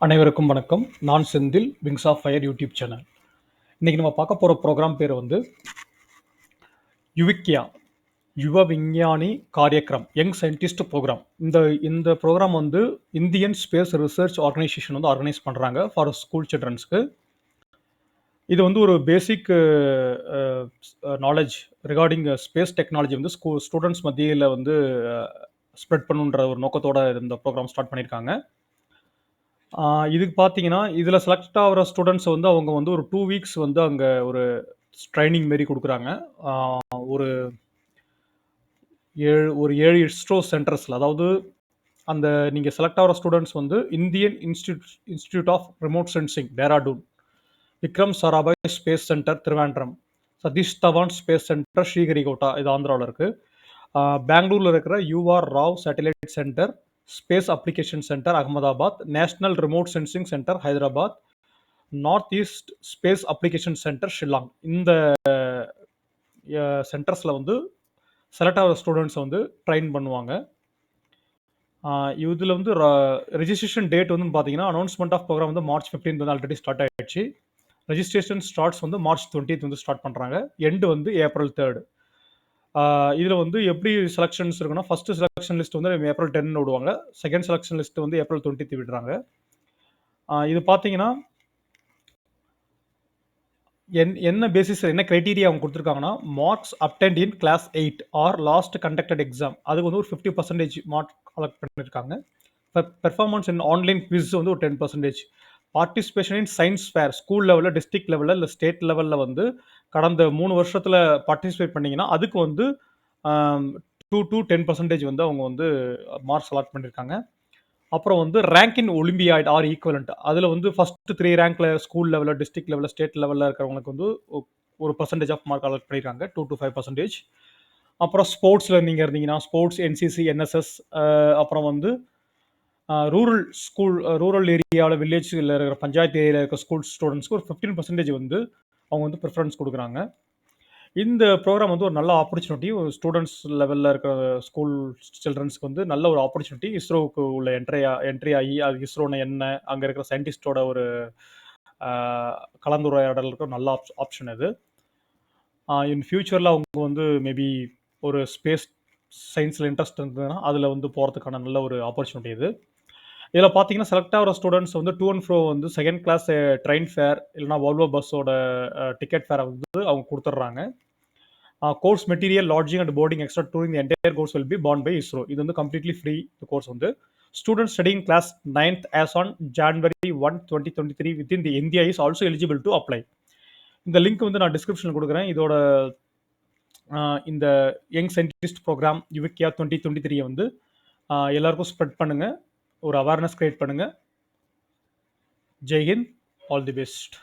அனைவருக்கும் வணக்கம். நான் Senthil, Wings of Fire YouTube channel. இன்னைக்கு நம்ம பார்க்க போகிற ப்ரோக்ராம் பேர் வந்து யுவிக்யா யுவ விஞ்ஞானி காரியக்ரம் யங் சயின்டிஸ்ட் ப்ரோக்ராம். இந்த ப்ரோக்ராம் வந்து இந்தியன் ஸ்பேஸ் ரிசர்ச் ஆர்கனைசேஷன் வந்து ஆர்கனைஸ் பண்ணுறாங்க ஃபார் ஸ்கூல் சில்ட்ரன்ஸ்க்கு. இது வந்து ஒரு basic knowledge regarding space technology வந்து ஸ்டூடெண்ட்ஸ் மத்தியில் வந்து ஸ்ப்ரெட் பண்ணுன்ற ஒரு நோக்கத்தோட இந்த ப்ரோக்ராம் ஸ்டார்ட் பண்ணியிருக்காங்க. இதுக்கு பார்த்தீங்கன்னா, இதில் செலக்ட் ஆகிற ஸ்டூடெண்ட்ஸ் வந்து அவங்க வந்து ஒரு 2 வீக்ஸ் வந்து அங்கே ஒரு ட்ரைனிங் மாரி கொடுக்குறாங்க. ஒரு 7 ISRO சென்டர்ஸில், அதாவது அந்த நீங்கள் செலக்ட் ஆகிற ஸ்டூடெண்ட்ஸ் வந்து Indian Institute of Remote Sensing Dehradun, Vikram Sarabhai Space Centre Trivandrum, Satish Dhawan Space Centre Sriharikota, இது ஆந்திராவில் இருக்குது. பெங்களூரில் இருக்கிற UR Rao Satellite Centre Space Application Centre Ahmedabad, National Remote Sensing Centre Hyderabad, North East Space Application Centre Shillong. இந்த சென்டர்ஸில் வந்து செலக்ட் ஆகிற ஸ்டூடெண்ட்ஸை வந்து ட்ரெயின் பண்ணுவாங்க. இதில் வந்து ரெஜிஸ்ட்ரேஷன் டேட் வந்து பார்த்தீங்கன்னா, அனௌன்ஸ்மெண்ட் ஆஃப் ப்ரோக்ராம் வந்து March 15 வந்து ஆல்ரெடி ஸ்டார்ட் ஆகிடுச்சு. ரெஜிஸ்ட்ரேஷன் ஸ்டார்ட்ஸ் வந்து March 20 வந்து ஸ்டார்ட் பண்ணுறாங்க. எண்டு வந்து April 3. இதில் வந்து எப்படி செலெக்ஷன்ஸ் இருக்குன்னா, ஃபஸ்ட்டு செலெக்ஷன் லிஸ்ட் வந்து April 10 விடுவாங்க. செகண்ட் செலெக்ஷன் லிஸ்ட் வந்து April 20 விடுறாங்க. இது பார்த்தீங்கன்னா, என்ன பேசிஸ், என்ன கிரைட்டீரியா அவங்க கொடுத்துருக்காங்கன்னா, marks obtained in class 8 or last conducted exam, அதுக்கு வந்து ஒரு 50% மார்க் கலெக்ட் பண்ணியிருக்காங்க. பெர்ஃபார்மன்ஸ் இன் ஆன்லைன் குவிஸ் வந்து ஒரு 10%. Participation in science fair school லெவலில், டிஸ்ட்ரிக்ட் லெவலில், இல்லை ஸ்டேட் லெவலில் வந்து கடந்த 3 வருஷத்தில் பார்ட்டிசிபேட் பண்ணிங்கன்னா அதுக்கு வந்து 2 to 10% வந்து அவங்க வந்து மார்க்ஸ் அலாட் பண்ணியிருக்காங்க. அப்புறம் வந்து ரேங்க் இன் ஒலிம்பியாய்ட் ஆர் ஈக்குவலண்ட், அதில் வந்து ஃபஸ்ட்டு 3 ரேங்க்ல ஸ்கூல் லெவலில், டிஸ்ட்ரிக்ட் லெவலில், ஸ்டேட் லெவலில் இருக்கிறவங்களுக்கு வந்து ஒரு பர்சன்டேஜ் ஆஃப் மார்க் அலாட் பண்ணியிருக்காங்க, 2 to 5%. அப்புறம் ஸ்போர்ட்ஸில் நீங்கள் இருந்தீங்கன்னா ஸ்போர்ட்ஸ், என்சிசி, என்எஸ்எஸ், அப்புறம் வந்து ரூரல் ஏரியாவில், வில்லேஜில் இருக்கிற பஞ்சாயத்து ஏரியாவில் இருக்கிற ஸ்கூல் ஸ்டூடெண்ட்ஸ்க்கு ஒரு 15% வந்து அவங்க வந்து ப்ரிஃபரன்ஸ் கொடுக்குறாங்க. இந்த ப்ரோக்ராம் வந்து ஒரு நல்ல ஆப்பர்ச்சுனிட்டி, ஒரு ஸ்டூடெண்ட்ஸ் லெவலில் இருக்கிற ஸ்கூல் சில்ட்ரன்ஸ்க்கு வந்து நல்ல ஒரு ஆப்பர்ச்சுனிட்டி. இஸ்ரோவுக்கு உள்ள என்ட்ரி ஆகி அது இஸ்ரோன்னு என்ன, அங்கே இருக்கிற சயின்டிஸ்டோட ஒரு கலந்துரையாடலுக்கு நல்ல ஆப்ஷன் இது. இன் ஃபியூச்சரில் அவங்க வந்து மேபி ஒரு ஸ்பேஸ் சயின்ஸில் இன்ட்ரெஸ்ட் இருந்ததுன்னா அதில் வந்து போகிறதுக்கான நல்ல ஒரு ஆப்பர்ச்சுனிட்டி இது. இதில் பார்த்தீங்கன்னா, செலக்ட் ஆகிற ஸ்டூடெண்ட்ஸ் வந்து டூ அண்ட் ஃப்ரோ வந்து செகண்ட் கிளாஸ் ட்ரெயின் ஃபேர் இல்லைனா வால்வோ பஸ்ஸோட டிக்கெட் ஃபேரை வந்து அவங்க கொடுத்துட்றாங்க. Course material, lodging and boarding extra during the entire course will be borne by ISRO. இது வந்து கம்ப்ளீட்லி ஃப்ரீ. இந்த கோர்ஸ் வந்து students studying class 9th as on January 1, 2023 within the India is also eligible to apply. இந்த link வந்து நான் டிஸ்கிரிப்ஷனில் கொடுக்குறேன். இதோட இந்த யங் சயின்டிஸ்ட் ப்ரோக்ராம் யுவிக்யா 2023 வந்து எல்லாருக்கும் ஸ்ப்ரெட் பண்ணுங்கள், ஒரு அவேர்னஸ் கிரியேட் பண்ணுங்கள். Jai Hind, all the best.